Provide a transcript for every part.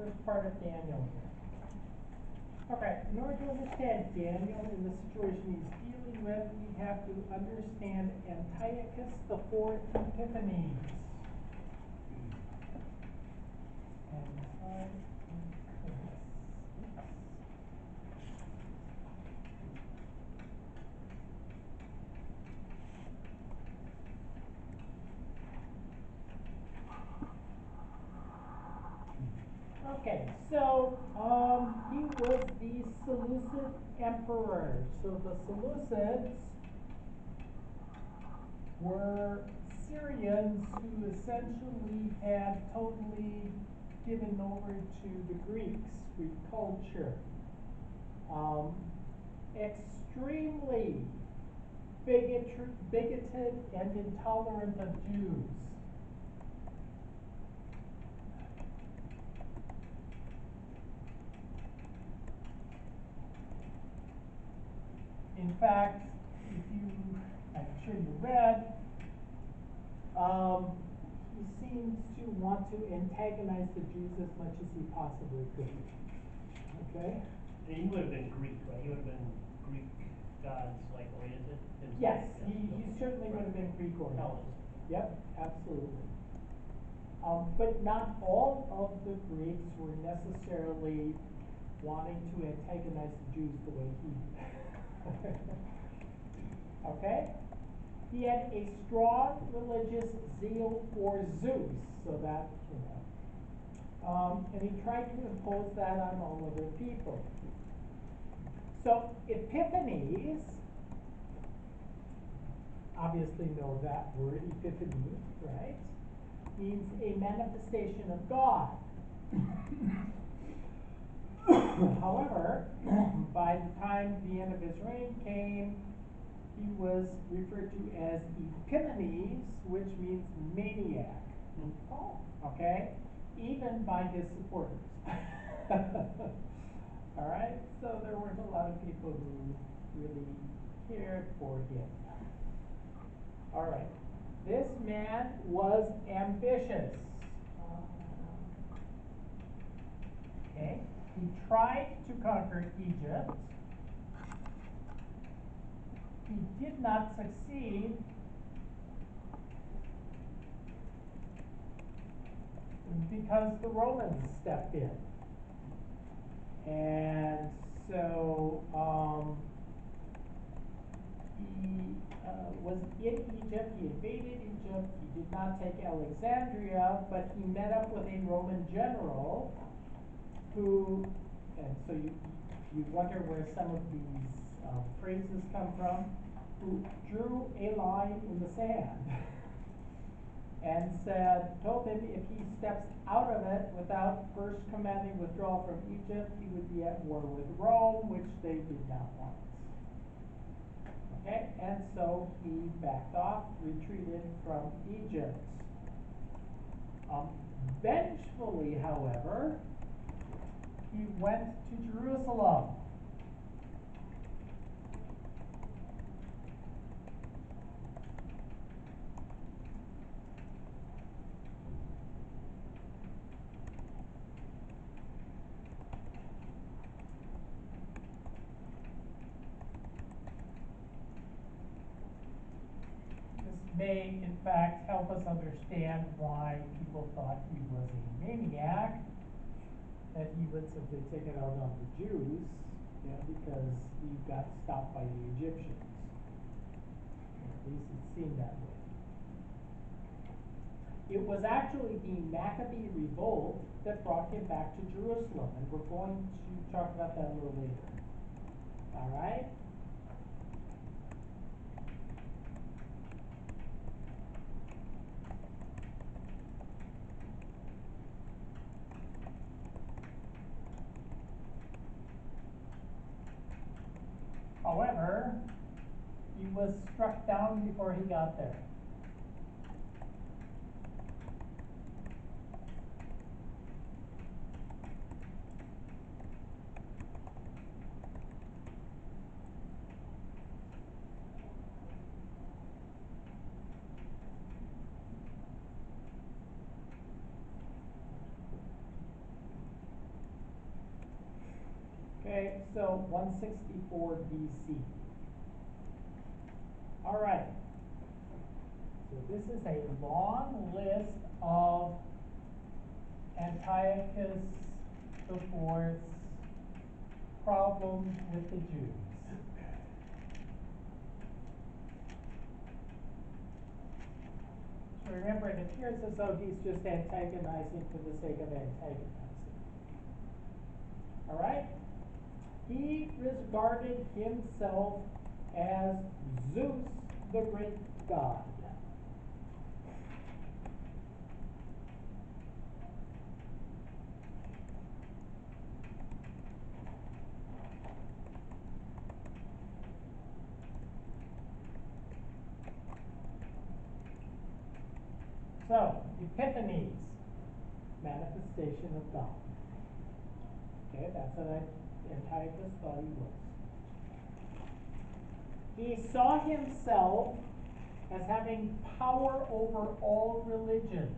first part of Daniel here. Okay, in order to understand Daniel in the situation he's dealing with, we have to understand Antiochus the Fourth Epiphanes. Okay, so he was the Seleucid emperor. So the Seleucids were Syrians who essentially had totally given over to the Greeks, Greek culture. Extremely bigoted and intolerant of Jews. In fact, I'm sure you read, he seems to want to antagonize the Jews as much as he possibly could. Okay? And he would have been Greek, right? He would have been Greek gods, like, oriented himself. Yes, he certainly would have been Greek oriented. Hellenist. Yep, absolutely. But not all of the Greeks were necessarily wanting to antagonize the Jews the way he did. Okay? He had a strong religious zeal for Zeus, so that, and he tried to impose that on all other people. So Epiphanes, obviously know that word, epiphany, right? Means a manifestation of God. However, by the time the end of his reign came, he was referred to as Epimanes, which means maniac. Oh. Okay? Even by his supporters. All right? So there weren't a lot of people who really cared for him. All right. This man was ambitious. Okay? He tried to conquer Egypt. He did not succeed because the Romans stepped in. And so he was in Egypt, he invaded Egypt, he did not take Alexandria, but he met up with a Roman general who, and so you wonder where some of these phrases come from, who drew a line in the sand and told him if he steps out of it without first commanding withdrawal from Egypt, he would be at war with Rome, which they did not want. Okay, and so he backed off, retreated from Egypt. Vengefully, however, he went to Jerusalem. May, in fact, help us understand why people thought he was a maniac, that he would simply take it out on the Jews, because he got stopped by the Egyptians. At least it seemed that way. It was actually the Maccabee revolt that brought him back to Jerusalem, and we're going to talk about that a little later. All right? However, he was struck down before he got there. Okay, so 164 BC. All right. So this is a long list of Antiochus IV's problems with the Jews. So remember, it appears as though he's just antagonizing for the sake of antagonizing. All right? He regarded himself as Zeus, the great god. So, Epiphanies, manifestation of God. Okay, that's what Antiochus thought he was. He saw himself as having power over all religions.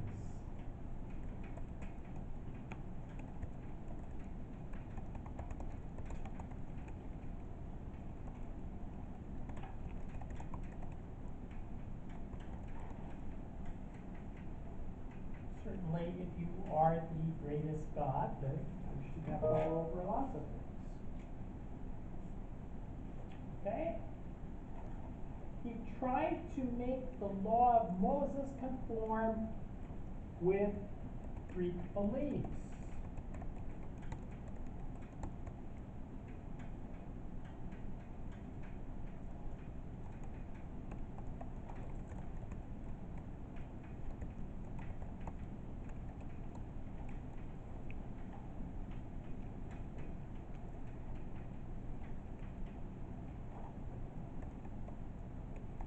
Certainly, if you are the greatest God, then you should have power over lots of things. Okay? He tried to make the law of Moses conform with Greek beliefs.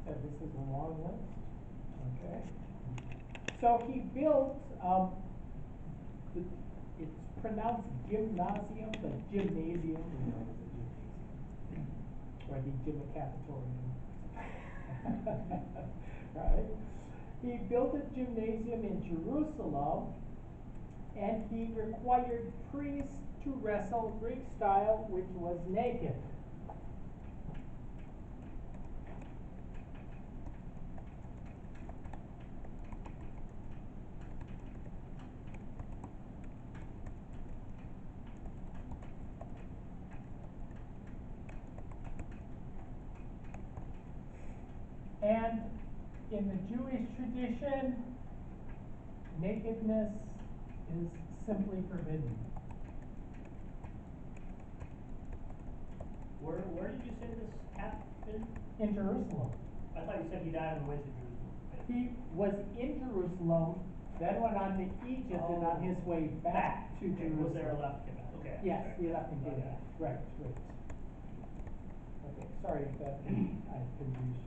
So this is a long list. Okay. So he built, it's pronounced gymnasium, but gymnasium, you know, it's a gymnasium. Or the gymnacatorium. Right? He built a gymnasium in Jerusalem, and he required priests to wrestle Greek style, which was naked. And in the Jewish tradition, nakedness is simply forbidden. Where did you say this happened? In Jerusalem. I thought you said he died on the way to Jerusalem. He was in Jerusalem, then went on to Egypt, and on his way back to Jerusalem. Was there left to come back? Okay. Yes, sorry. he left and came back. Right, right. Okay, sorry if that I confused you.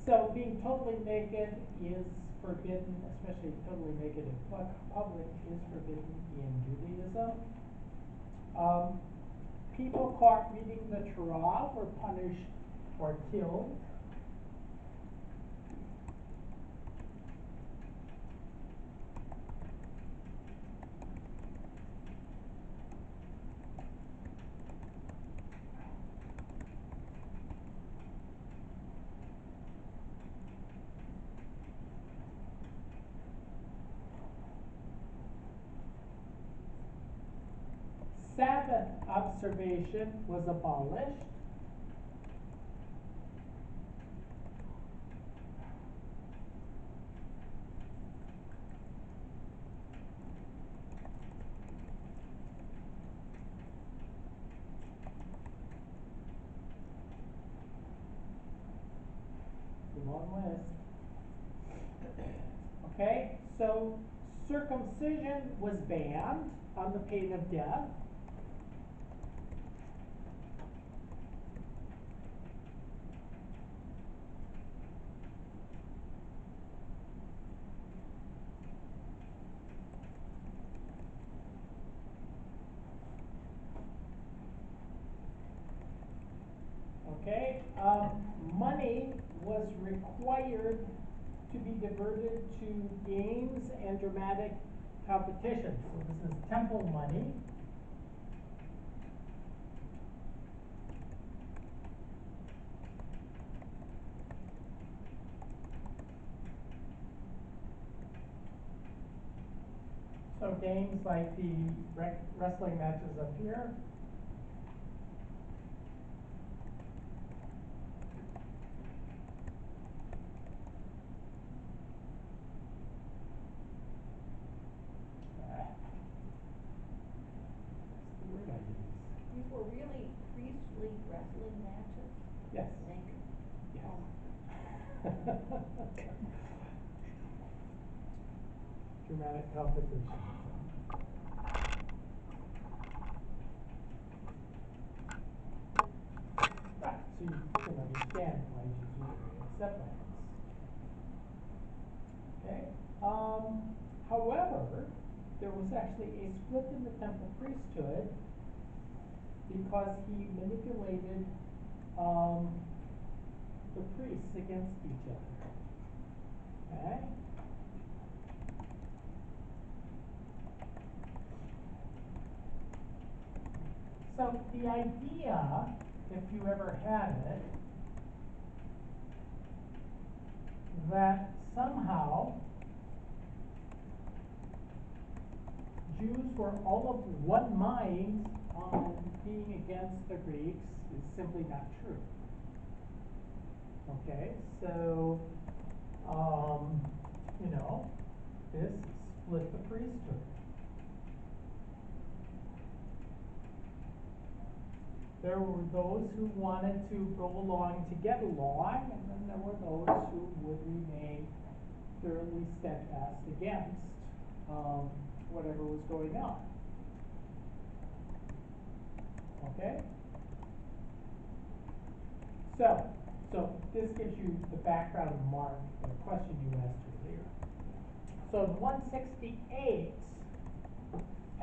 So being totally naked is forbidden, especially totally naked in public is forbidden in Judaism. People caught reading the Torah were punished or killed. Sabbath observation was abolished. It's a long list. Okay, so circumcision was banned on the pain of death. Okay, money was required to be diverted to games and dramatic competitions. So this is temple money. So games like the wrestling matches up here. That's the word I use. These were really priestly wrestling matches? Yes. Like, Yes. oh, Dramatic competition. Right, so you can understand why Jesus would accept that. Okay. However, there was actually a split in the temple priesthood because he manipulated the priests against each other. Okay? So the idea, if you ever had it, that somehow Jews were all of one mind on being against the Greeks is simply not true. Okay, so, this split the priesthood. There were those who wanted to go along to get along, and then there were those who would remain thoroughly steadfast against whatever was going on. Okay? So this gives you the background of Mark, the question you asked earlier. So in 168,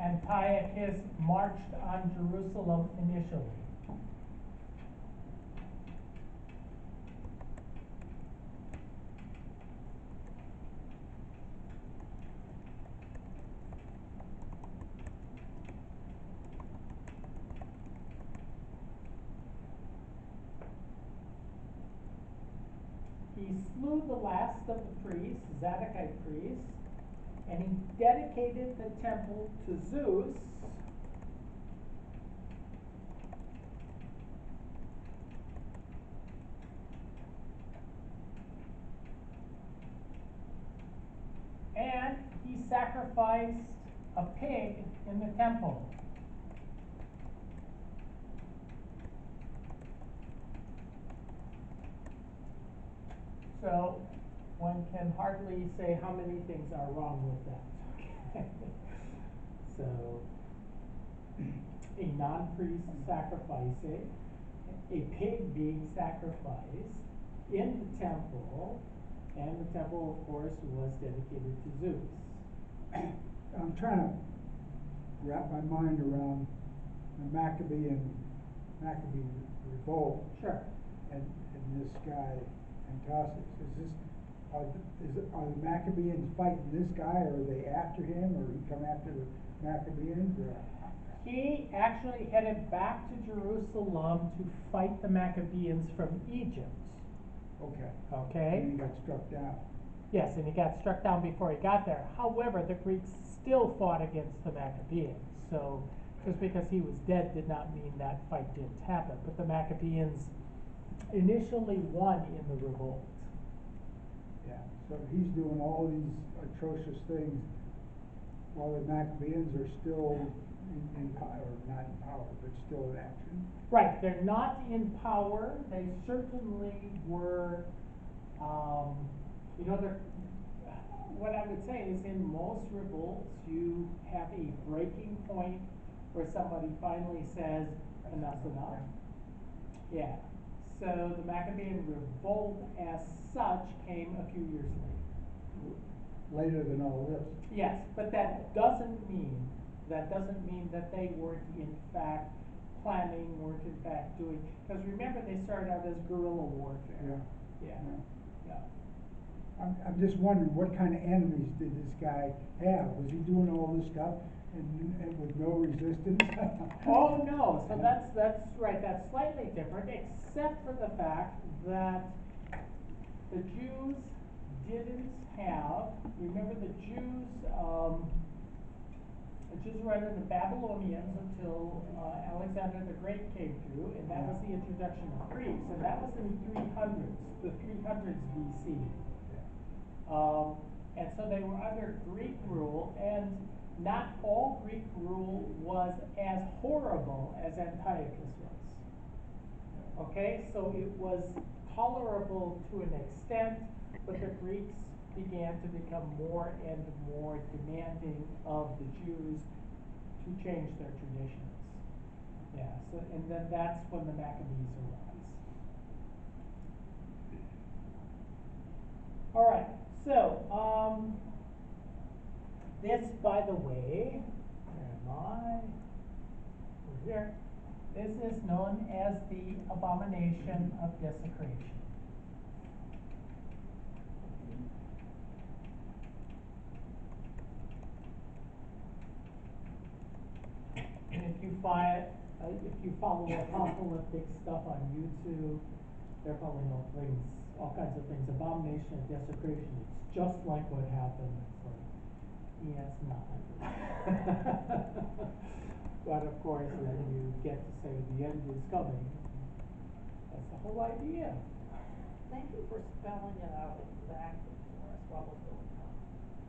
Antiochus marched on Jerusalem initially. He slew the last of the priests, Zadokite priests, and he dedicated the temple to Zeus. And he sacrificed a pig in the temple. So one can hardly say how many things are wrong with that. So a non-priest sacrificing, a pig being sacrificed in the temple, and the temple, of course, was dedicated to Zeus. I'm trying to wrap my mind around the Maccabee revolt. Sure. And this guy, Antiochus, are the Maccabees fighting this guy, or are they after him, or he come after the Maccabees? Or? He actually headed back to Jerusalem to fight the Maccabees from Egypt. Okay. Okay? And he got struck down. Yes, and he got struck down before he got there. However, the Greeks still fought against the Maccabees. So just because he was dead did not mean that fight didn't happen. But the Maccabees initially won in the revolt. Yeah. So he's doing all these atrocious things while the Maccabees are still in power, not in power, but still in action. Right, they're not in power. They certainly were, what I would say is in most revolts, you have a breaking point where somebody finally says, enough's enough. Yeah. So the Maccabean revolt as such came a few years later. Later than all this. Yes, but that doesn't mean that they weren't in fact planning, weren't in fact doing, because remember they started out as guerrilla warfare. Yeah. I'm just wondering, what kind of enemies did this guy have? Was he doing all this stuff and with no resistance? Oh no, so that's right, that's slightly different, except for the fact that the Jews didn't have, remember the Jews The Jews were under the Babylonians until Alexander the Great came through, and that was the introduction of Greeks, and that was in the 300s BC. And so they were under Greek rule, and not all Greek rule was as horrible as Antiochus was. Okay, so it was tolerable to an extent, but the Greeks began to become more and more demanding of the Jews to change their traditions. Yeah, so, and then that's when the Maccabees arise. All right, so, this, by the way, where am I? Over here. This is known as the abomination of desecration. And if you follow apocalyptic stuff on YouTube, there are probably all kinds of things. Abomination of desecration. It's just like what happened. It's like, yeah, it's not. But of course, then you get to say the end is coming. That's the whole idea. Thank you for spelling it out exactly for us what was going on.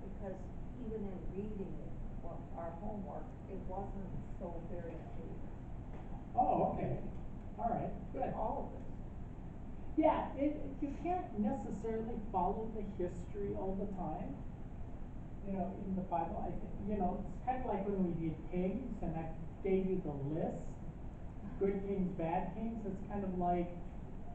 Because even in reading it, well, our homework, it wasn't so very clear. Oh, okay. All right. Good. All of this. Yeah, you can't necessarily follow the history all the time. You know, in the Bible, I think, you know, it's kind of like when we did Kings, and I gave you the list, good kings, bad kings. It's kind of like,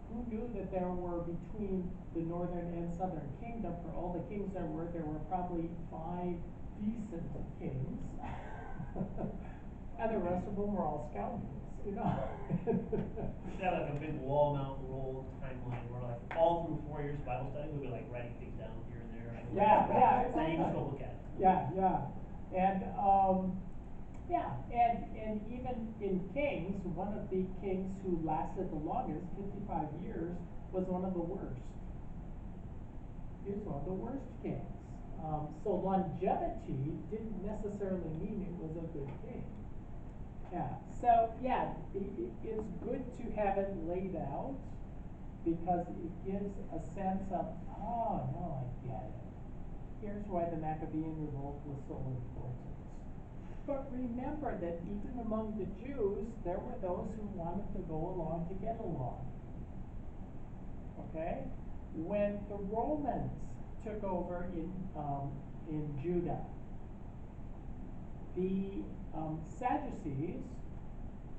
who knew that there were between the northern and southern kingdom, for all the kings there were probably 5 decent kings, and the rest of them were all scoundrels, you know? We should have like a big wall mount roll timeline where like all through 4 years of Bible study, we'll be like writing things down here and there. Yeah, And you just go look at it. Yeah, and and even in Kings, one of the kings who lasted the longest, 55 years, was one of the worst. He was one of the worst kings. So longevity didn't necessarily mean it was a good king. Yeah, so yeah, it's good to have it laid out because it gives a sense of, oh, no, I get it. Here's why the Maccabean revolt was so important. But remember that even among the Jews, there were those who wanted to go along to get along. Okay? When the Romans took over in Judah, the Sadducees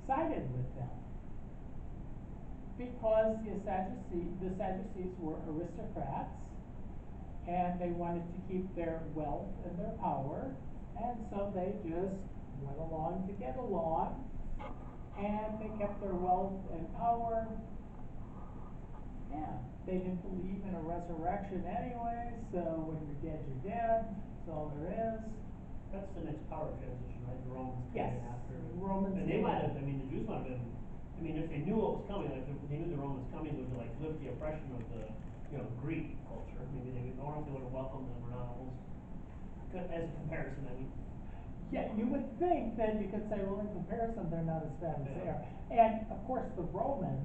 sided with them because the Sadducees were aristocrats, and they wanted to keep their wealth and their power, and so they just went along to get along, and they kept their wealth and power. Yeah, they didn't believe in a resurrection anyway, so when you're dead, you're dead. That's all there is. That's the next power transition, right? The Romans came Yes, in after. Romans. And they might have, I mean, the Jews might have been, I mean, if they knew what was coming, like if they knew the Romans coming would like lift the oppression of the, you know, Greek culture. Maybe they would, I don't know if they would have welcomed them or not, almost. As a comparison, I mean. Yeah, you would think that you could say, well, in comparison, they're not as bad as they are. And of course, the Romans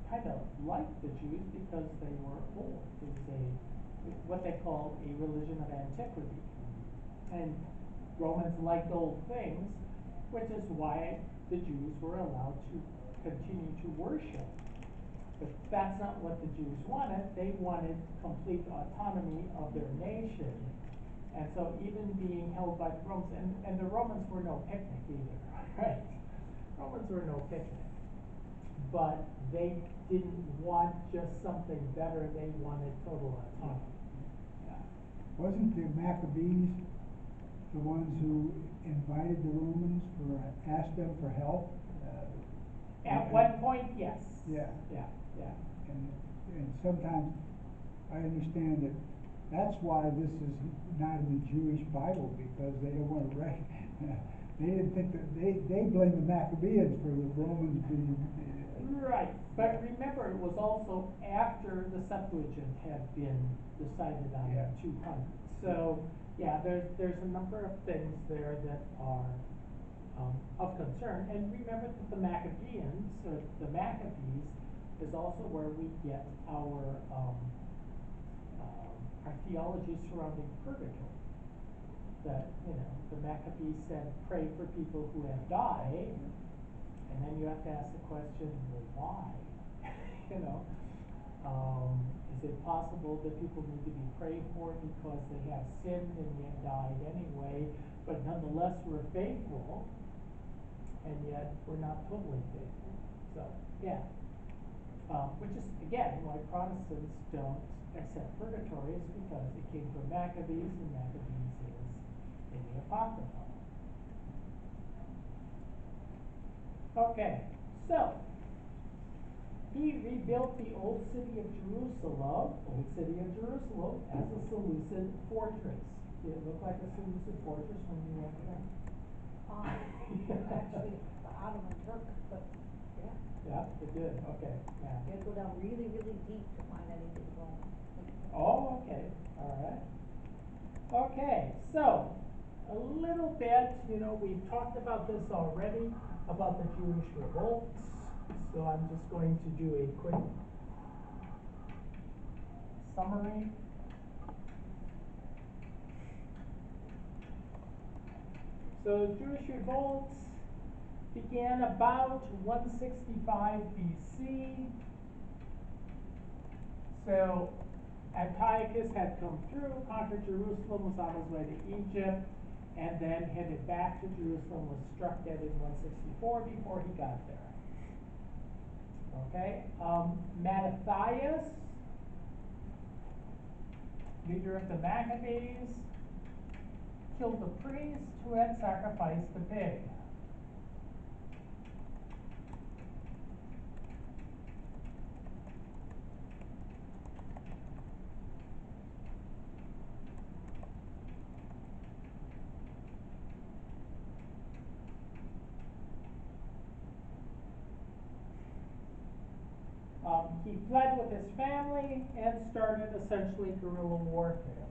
kind of liked the Jews because they were old. It was what they call a religion of antiquity. And Romans liked old things, which is why the Jews were allowed to continue to worship. But that's not what the Jews wanted. They wanted complete autonomy of their nation. And so even being held by the Romans, and the Romans were no picnic either, right? Romans were no picnic. But they didn't want just something better. They wanted total autonomy. Yeah. Wasn't the Maccabees the ones who invited the Romans asked them for help? At one point, yes. Yeah. Yeah. And sometimes I understand that that's why this is not in the Jewish Bible, because they don't want to write. They didn't think that they blame the Maccabees for the Romans being. Right, but remember, it was also after the Septuagint had been decided on in 200. So Yeah, there's a number of things there that are, of concern, and remember that the Maccabees is also where we get our theology surrounding purgatory. That, the Maccabees said, pray for people who have died, and then you have to ask the question, well, why? Is it possible that people need to be prayed for because they have sinned and yet died anyway, but nonetheless we're faithful, and yet we're not totally faithful? So, yeah. Which is, again, why Protestants don't accept purgatory, is because it came from Maccabees, and Maccabees is in the Apocrypha. Okay, so he rebuilt the old city of Jerusalem, as a Seleucid fortress. Did it look like a Seleucid fortress when you went there? Actually, the Ottoman took, but, yeah. Yeah, it did, okay, yeah. You had to go down really, really deep to find anything wrong. Oh, okay, all right. Okay, so, a little bit, we've talked about this already, about the Jewish revolts, so I'm just going to do a quick summary. So, Jewish revolts began about 165 BC. So, Antiochus had come through, conquered Jerusalem, was on his way to Egypt, and then headed back to Jerusalem, was struck dead in 164 before he got there. Okay, Mattathias, leader of the Maccabees, killed the priest who had sacrificed the pig. He fled with his family and started essentially guerrilla warfare.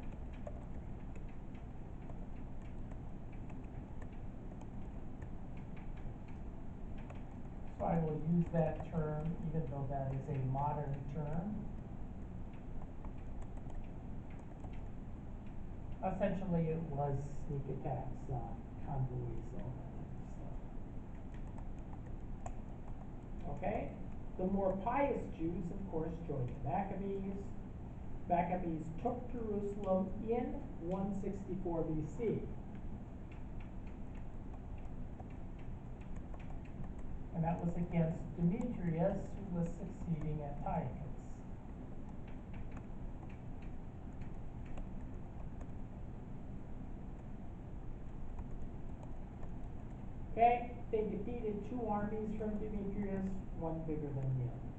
So I will use that term even though that is a modern term. Essentially it was sneak attacks on convoys, all that type of stuff. Okay? The more pious Jews, of course, joined the Maccabees. Maccabees took Jerusalem in 164 BC. And that was against Demetrius, who was succeeding Antiochus. Okay, they defeated two armies from Demetrius, one bigger than the other.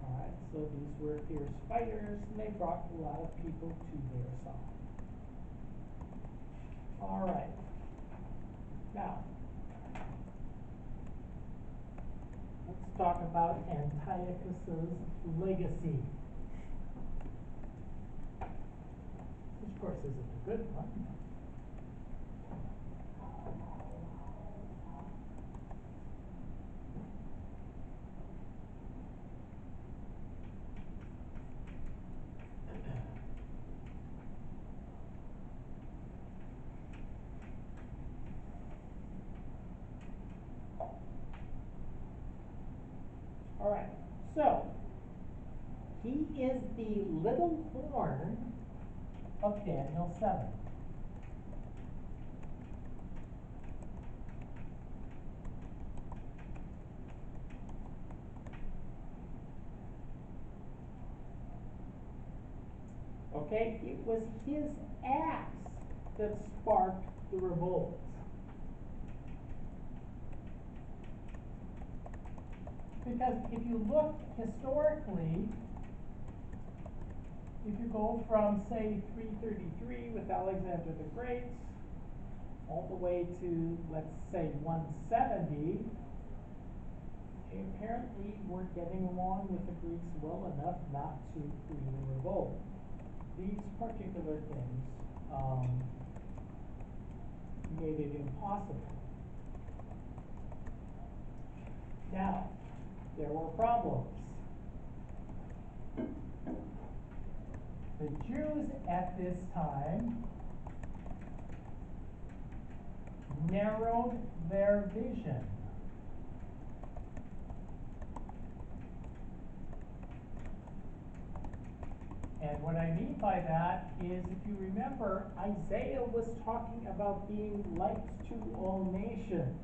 Alright, so these were fierce fighters, and they brought a lot of people to their side. Alright, now, let's talk about Antiochus's legacy. Which, of course, isn't a good one. Alright, so, he is the little horn of Daniel 7. Okay, it was his acts that sparked the revolt. Because if you look historically, if you go from, say, 333 with Alexander the Great, all the way to, let's say, 170, they apparently were getting along with the Greeks well enough not to create a revolt. These particular things made it impossible. Now, there were problems. The Jews at this time narrowed their vision. And what I mean by that is, if you remember, Isaiah was talking about being lights to all nations.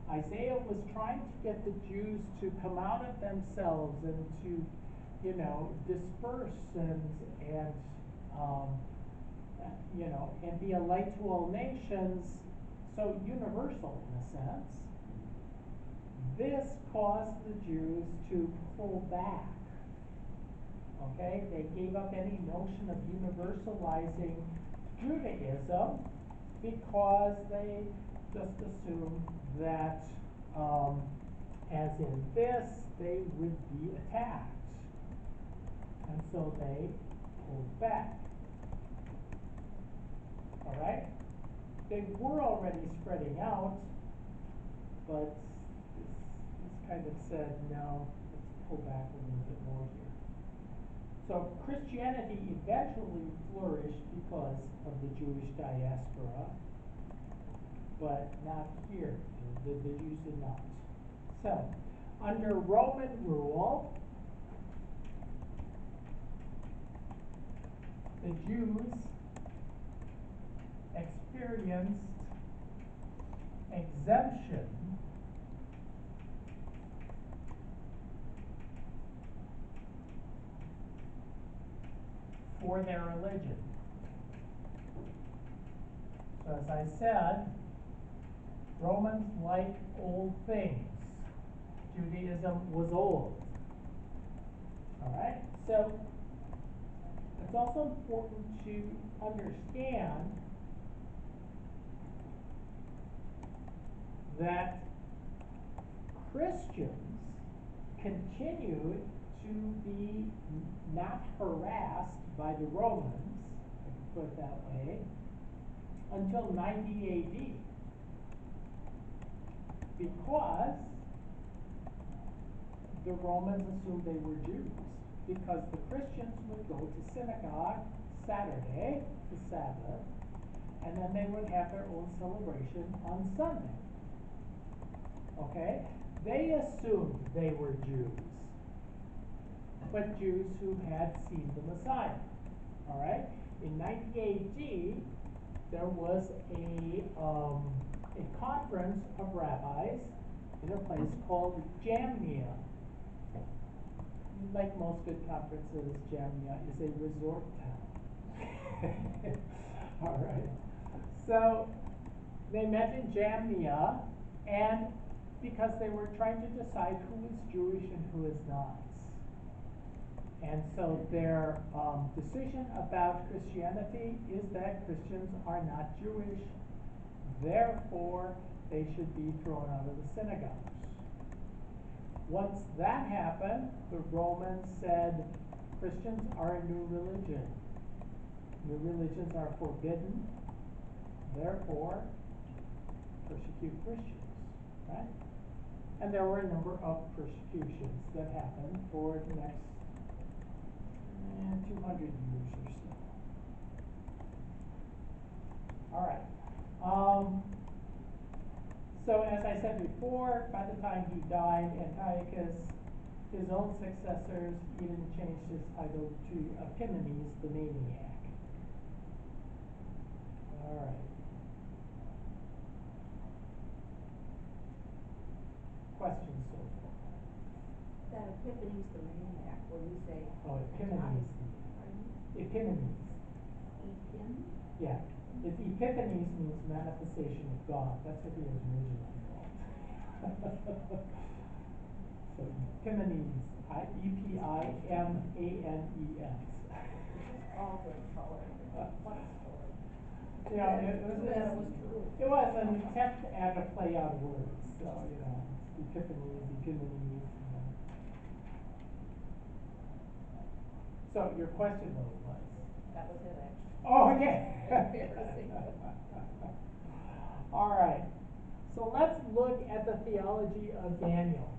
Isaiah was trying to get the Jews to come out of themselves and to, disperse and be a light to all nations, so universal in a sense. This caused the Jews to pull back. Okay, they gave up any notion of universalizing Judaism because they just assumed that, as in this, they would be attacked. And so they pulled back. All right? They were already spreading out, but this kind of said, no, let's pull back a little bit more here. So Christianity eventually flourished because of the Jewish diaspora, but not here. The Jews did not. So, under Roman rule, the Jews experienced exemption for their religion. So as I said, Romans like old things. Judaism was old. Alright? So it's also important to understand that Christians continued to be not harassed by the Romans, if I can put it that way, until 90 AD. Because the Romans assumed they were Jews. Because the Christians would go to synagogue Saturday, the Sabbath, and then they would have their own celebration on Sunday. Okay? They assumed they were Jews, but Jews who had seen the Messiah. All right? In 90 AD, there was a conference of rabbis in a place called Jamnia. Like most good conferences, Jamnia is a resort town. All right. So they met in Jamnia, and because they were trying to decide who is Jewish and who is not. And so their decision about Christianity is that Christians are not Jewish, therefore they should be thrown out of the synagogues. Once that happened, the Romans said Christians are a new religion. New religions are forbidden, therefore persecute Christians, right? And there were a number of persecutions that happened for the next 200 years or so. All right. So as I said before, by the time he died, Antiochus, his own successors, even changed his title to Epimanes the Maniac. All right. Questions so far? That Epiphany's the maniac, when you say. Oh, Epimanes. Epimanes. Epim? Yeah. It's Epiphanies means manifestation of God. That's what he was originally called. So Epimanes, Epimanes. All good color. What a story. Yeah, it was, Too bad it was true. it was an attempt at a play on words. So, Epiphanies, Epimanes. So your question though was? That was it, actually. Oh, yeah. Embarrassing. All right, so let's look at the theology of Daniel.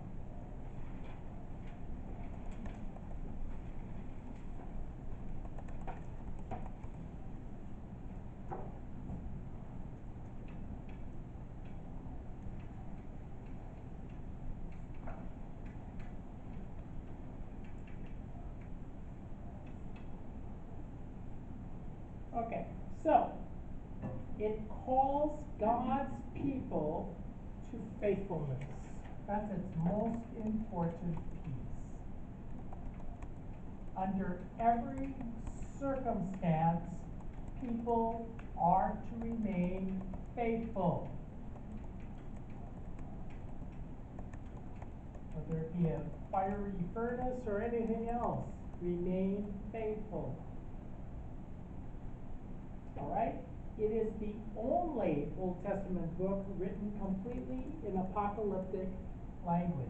Okay, so it calls God's people to faithfulness. That's its most important piece. Under every circumstance, people are to remain faithful. Whether it be a fiery furnace or anything else, remain faithful. All right? It is the only Old Testament book written completely in apocalyptic language.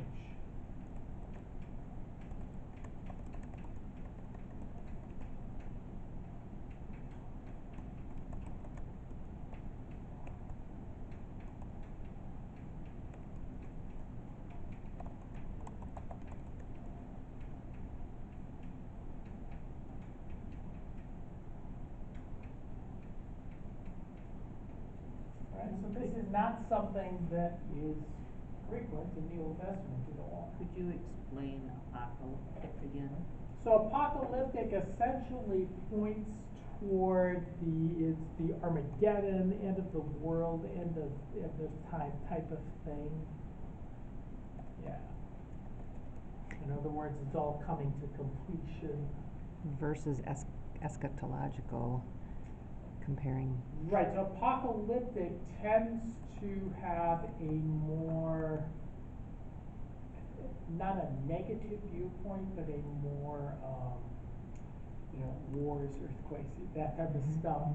Right, so this is not something that is frequent in the Old Testament at all. Could you explain apocalyptic again? So apocalyptic essentially points toward it's the Armageddon, end of the world, end of time type of thing. Yeah. In other words, it's all coming to completion. Versus eschatological, comparing. Right, so apocalyptic tends to have a more, not a negative viewpoint, but a more, wars, earthquakes, that type of stuff.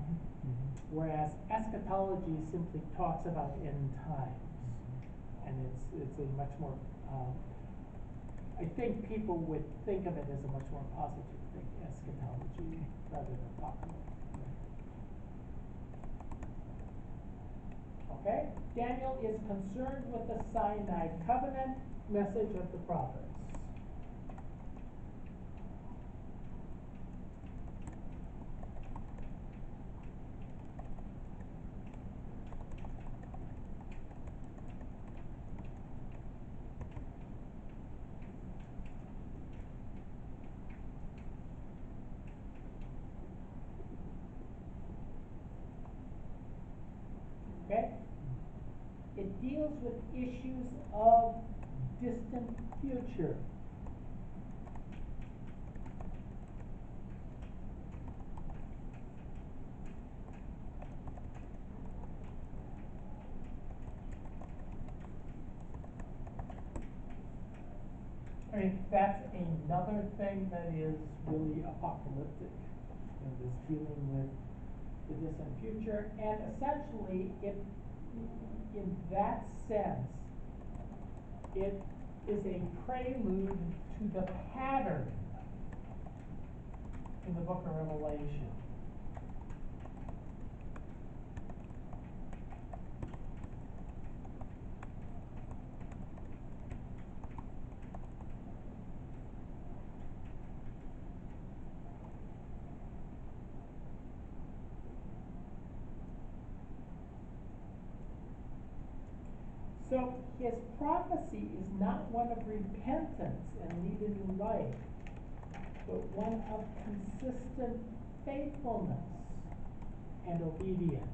Whereas eschatology simply talks about end times. And it's a much more, I think people would think of it as a much more positive thing, eschatology, rather than apocalypse. Okay? Daniel is concerned with the Sinai covenant message of the prophets. Okay? It deals with issues of distant future. I mean, that's another thing that is really apocalyptic, is dealing with the distant future, and essentially, in that sense, it is a prelude to the pattern in the book of Revelation. So his prophecy is not one of repentance and lead a new life, but one of consistent faithfulness and obedience.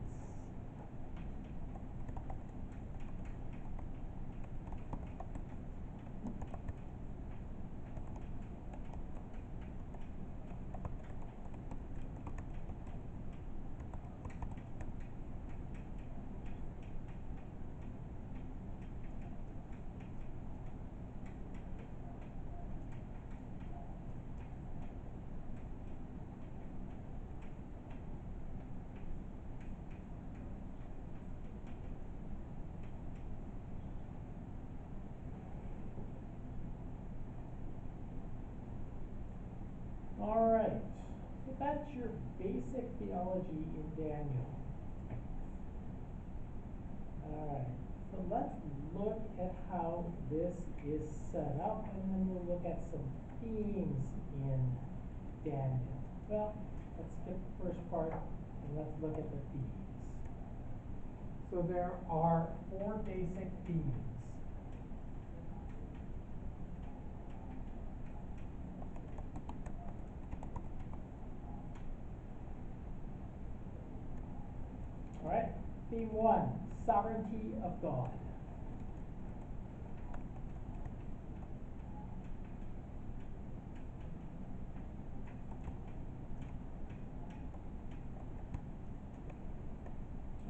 that's your basic theology in Daniel. Alright, so let's look at how this is set up, and then we'll look at some themes in Daniel. Well, let's skip the first part, and let's look at the themes. So there are 4 basic themes. Alright, theme 1, sovereignty of God.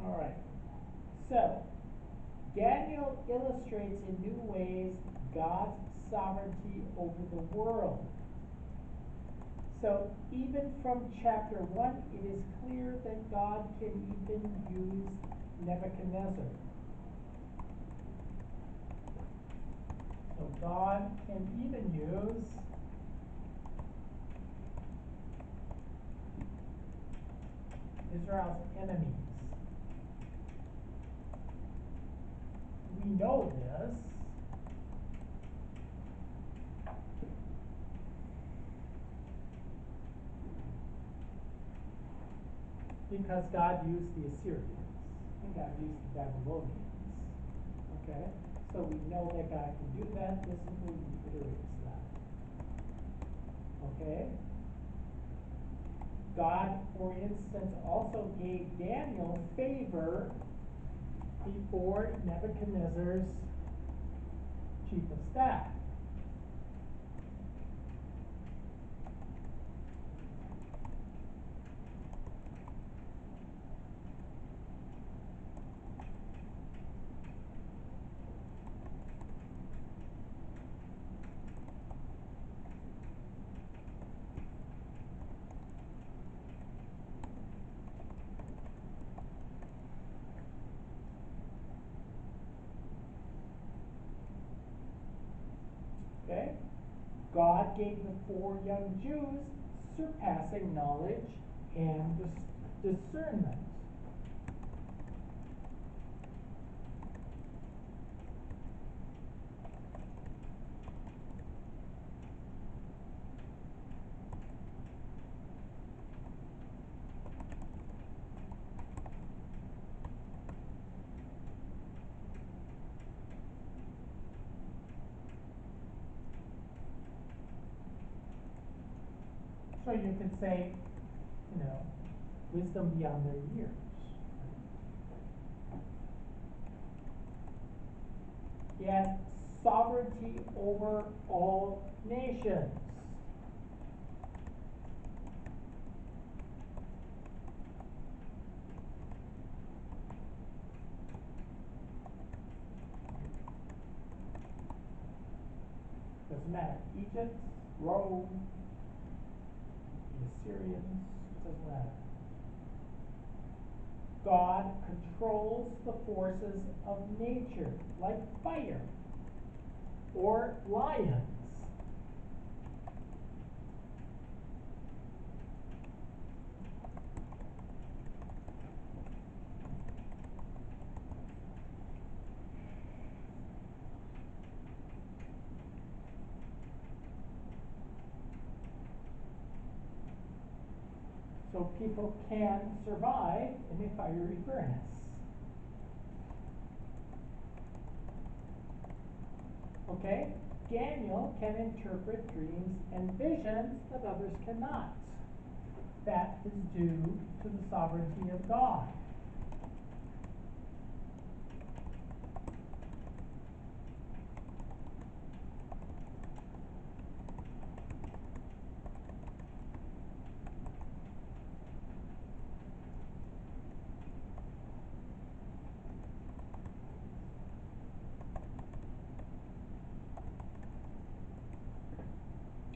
Alright, so Daniel illustrates in new ways God's sovereignty over the world. So even from chapter 1, it is clear that God can even use Nebuchadnezzar. So God can even use Israel's enemies. We know this because God used the Assyrians and God used the Babylonians. Okay? So we know that God can do that. This simply reiterates that. Okay? God, for instance, also gave Daniel favor before Nebuchadnezzar's chief of staff. Okay? God gave the 4 young Jews surpassing knowledge and discernment. So you could say, wisdom beyond their years. He has sovereignty over all nations. Doesn't matter. Egypt, Rome, the Assyrians, doesn't matter. God controls the forces of nature, like fire or lions. So people can survive in a fiery furnace. Okay? Daniel can interpret dreams and visions that others cannot. That is due to the sovereignty of God.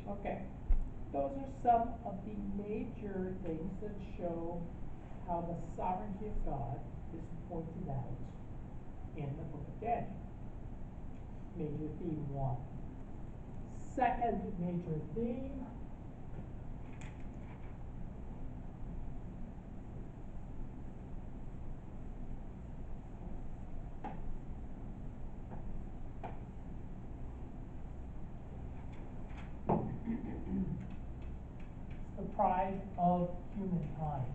Okay, those are some of the major things that show how the sovereignty of God is pointed out in the book of Daniel. Major theme 1. Second major theme pride of humankind.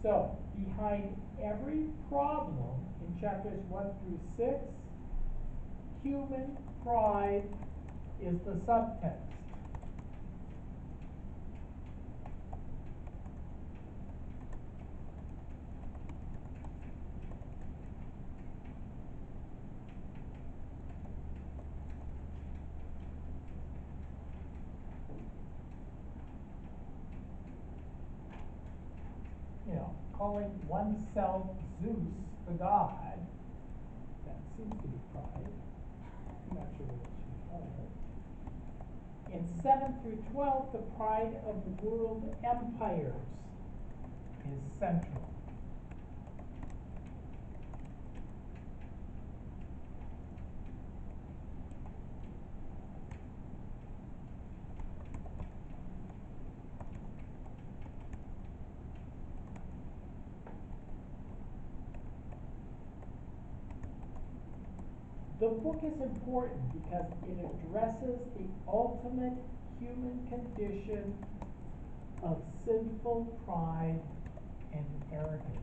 So, behind every problem in chapters 1 through 6, human pride is the subtext. You know, calling oneself Zeus the god, that seems to be pride. I'm not sure what it should be. In 7 through 12, the pride of world empires is central. The book is important because it addresses the ultimate human condition of sinful pride and arrogance.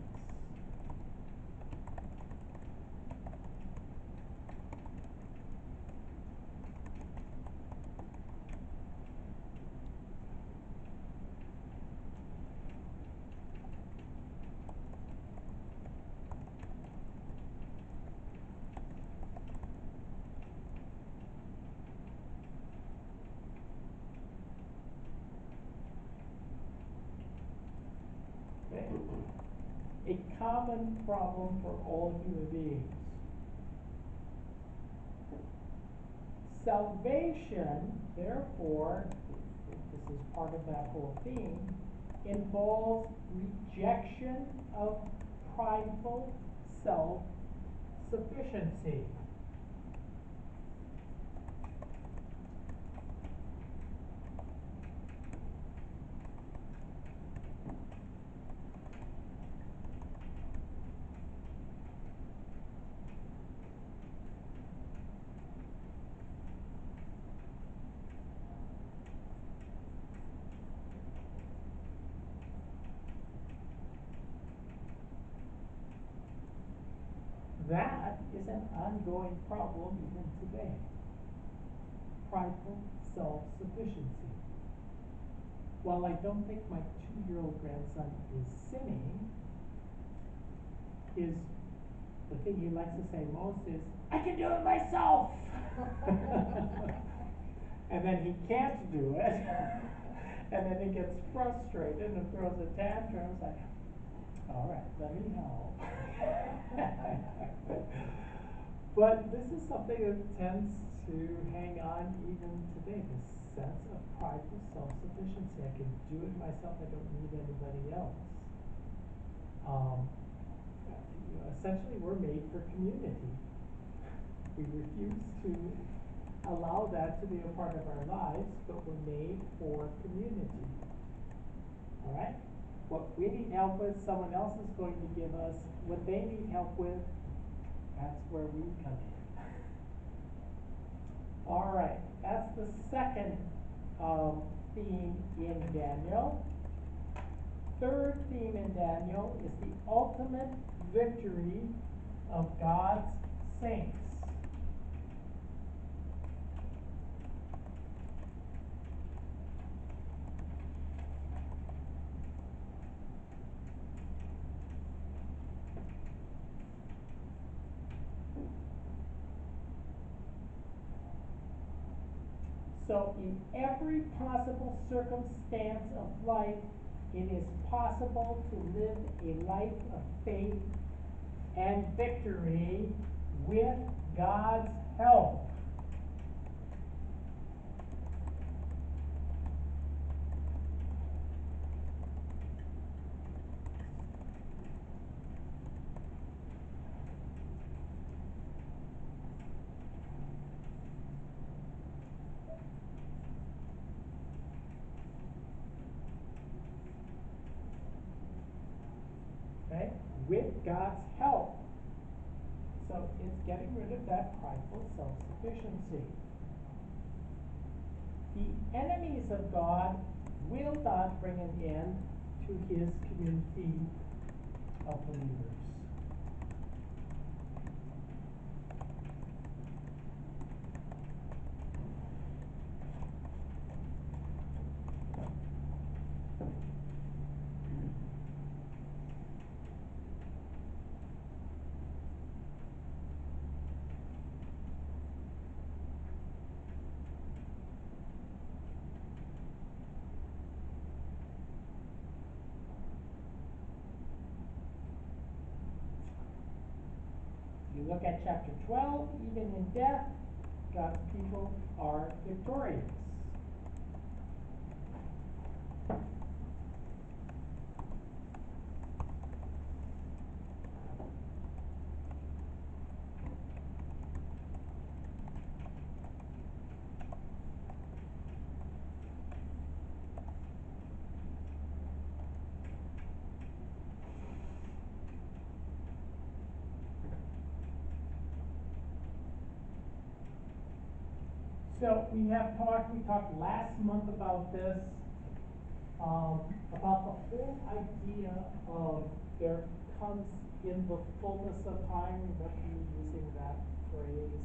A common problem for all human beings. Salvation, therefore, this is part of that whole theme, involves rejection of prideful self-sufficiency. That is an ongoing problem even today. Prideful self-sufficiency. While I don't think my 2-year-old grandson is sinning, the thing he likes to say most is, I can do it myself! And then he can't do it, and then he gets frustrated and throws a tantrum. It's like, all right, let me help. But this is something that tends to hang on even today, this sense of prideful self-sufficiency. I can do it myself, I don't need anybody else. Essentially, we're made for community. We refuse to allow that to be a part of our lives, but we're made for community. All right? What we need help with, someone else is going to give us. What they need help with, that's where we come in. All right, that's the second theme in Daniel. Third theme in Daniel is the ultimate victory of God's saints. So in every possible circumstance of life, it is possible to live a life of faith and victory with God's help. Okay? With needed God's help. So it's getting rid of that prideful self-sufficiency. The enemies of God will not bring an end to his community of believers. You look at chapter 12, even in death, God's people are victorious. So we talked last month about this, about the whole idea of there comes in the fullness of time. Remember you using that phrase,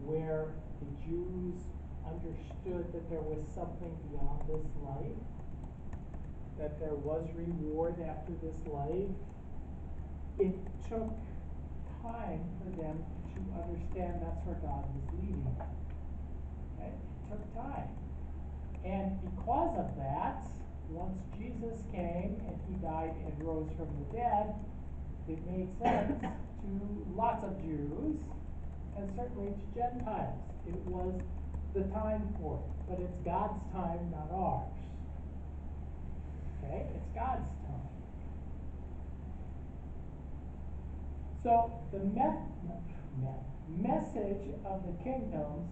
where the Jews understood that there was something beyond this life, that there was reward after this life. It took time for them to understand that's where God was leading them. Okay? It took time. And because of that, once Jesus came and he died and rose from the dead, it made sense to lots of Jews and certainly to Gentiles. It was the time for it, but it's God's time, not ours. Okay? It's God's time. So the message of the kingdoms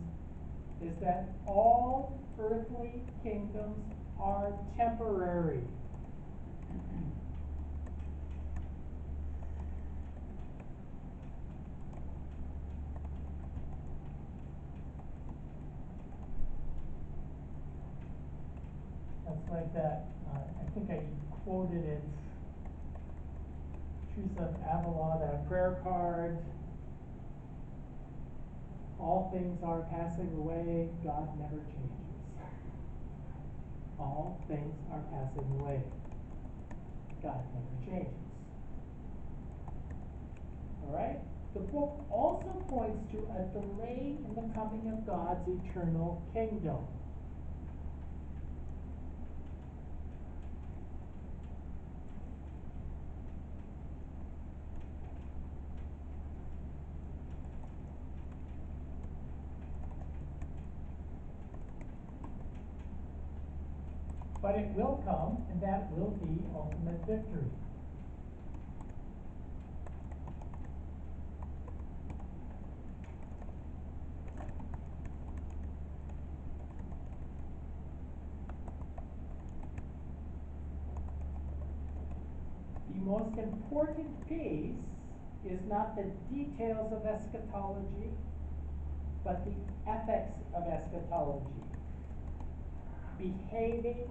is that all earthly kingdoms are temporary. That's like that, I think I quoted it, Teresa of Avila, that prayer card. All things are passing away, God never changes. All things are passing away, God never changes. Alright? The book also points to a delay in the coming of God's eternal kingdom. But it will come, and that will be ultimate victory. The most important piece is not the details of eschatology, but the ethics of eschatology. Behaving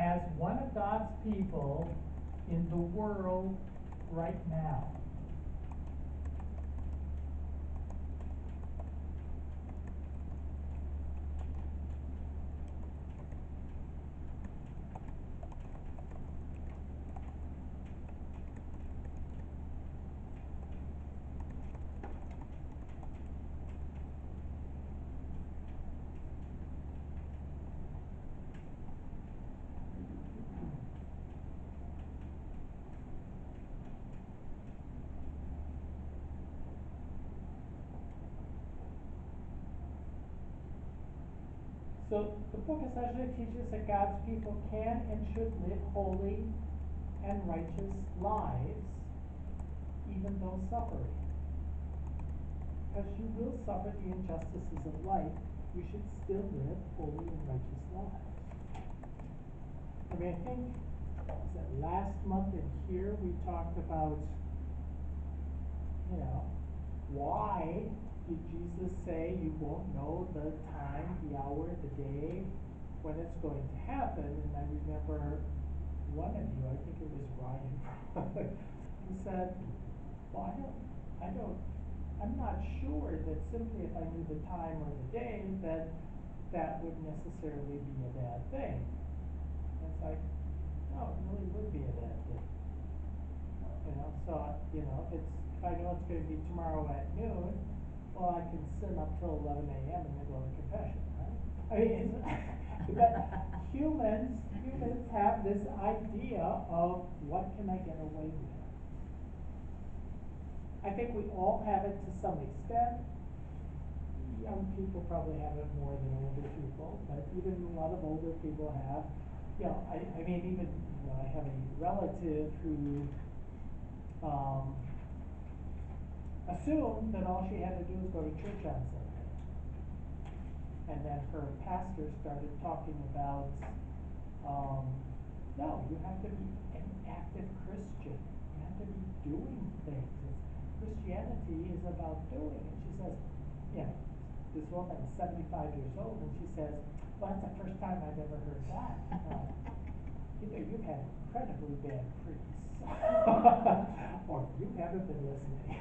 as one of God's people in the world right now. So the book essentially teaches that God's people can and should live holy and righteous lives, even though suffering. Because you will suffer the injustices of life, you should still live holy and righteous lives. I mean, I think was it last month in here, we talked about, why did Jesus say you won't know the time, the hour, the day, when it's going to happen? And I remember one of you, I think it was Ryan, who said, well, I'm not sure that simply if I knew the time or the day that would necessarily be a bad thing. And it's like, no, it really would be a bad thing. So, if I know it's going to be tomorrow at noon, well, I can sin up till 11 a.m. and then go to confession, right? I mean, but humans have this idea of what can I get away with. I think we all have it to some extent. Young people probably have it more than older people, but even a lot of older people have, I mean, even, I have a relative who, assumed that all she had to do was go to church on Sunday. And then her pastor started talking about, no, you have to be an active Christian. You have to be doing things. Christianity is about doing. And she says, this woman is 75 years old, and she says, well, that's the first time I've ever heard that. Either you've had incredibly bad priests, or you haven't been listening.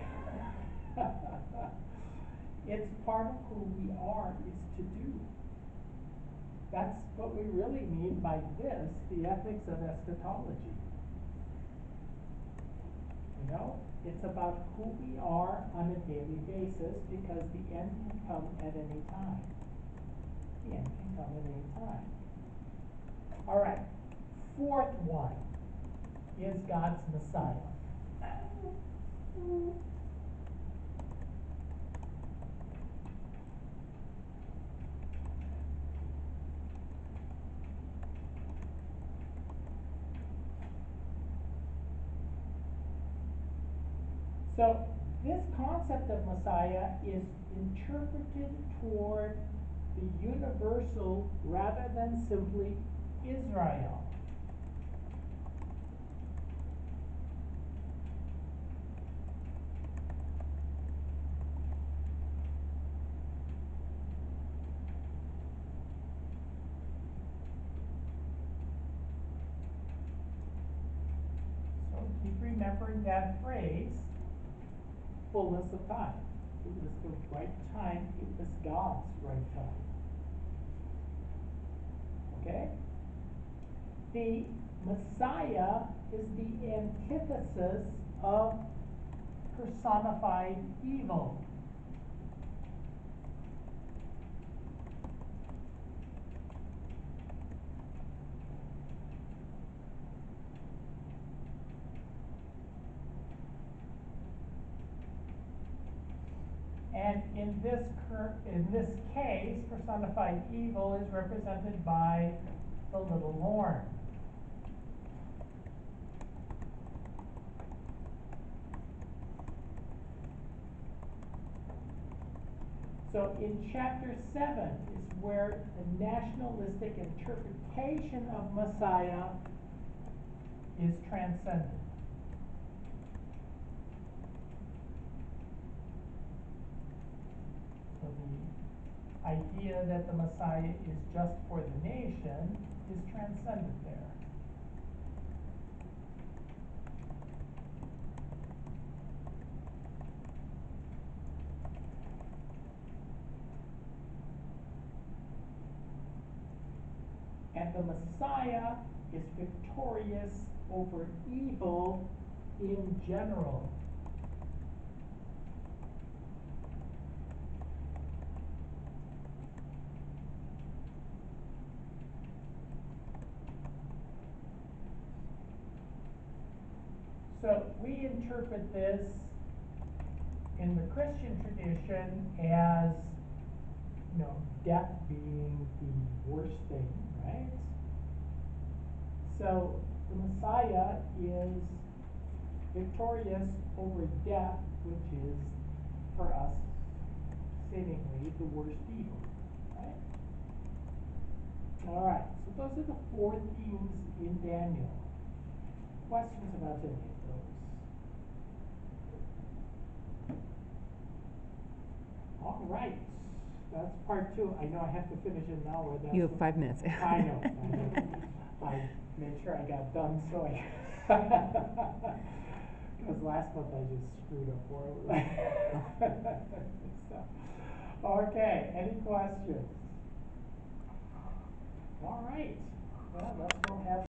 It's part of who we are is to do. That's what we really mean by this, the ethics of eschatology. It's about who we are on a daily basis, because the end can come at any time. The end can come at any time. All right. Fourth one is God's Messiah. So this concept of Messiah is interpreted toward the universal rather than simply Israel. So keep remembering that phrase, fullness of time. It was the right time, it was God's right time. Okay? The Messiah is the antithesis of personified evil. And in this case, personified evil is represented by the little horn. So in chapter 7 is where the nationalistic interpretation of Messiah is transcended. So the idea that the Messiah is just for the nation is transcended there. And the Messiah is victorious over evil in general. So we interpret this in the Christian tradition as, death being the worst thing, right? So the Messiah is victorious over death, which is, for us, seemingly the worst evil, right? All right, so those are the four themes in Daniel. questions about any of those? All right, that's part two. I know I have to finish it now, or that's. You have 5 minutes. I know. I made sure I got done, so I, cause last month I just screwed up horribly. So, okay, any questions? All right, well, let's go have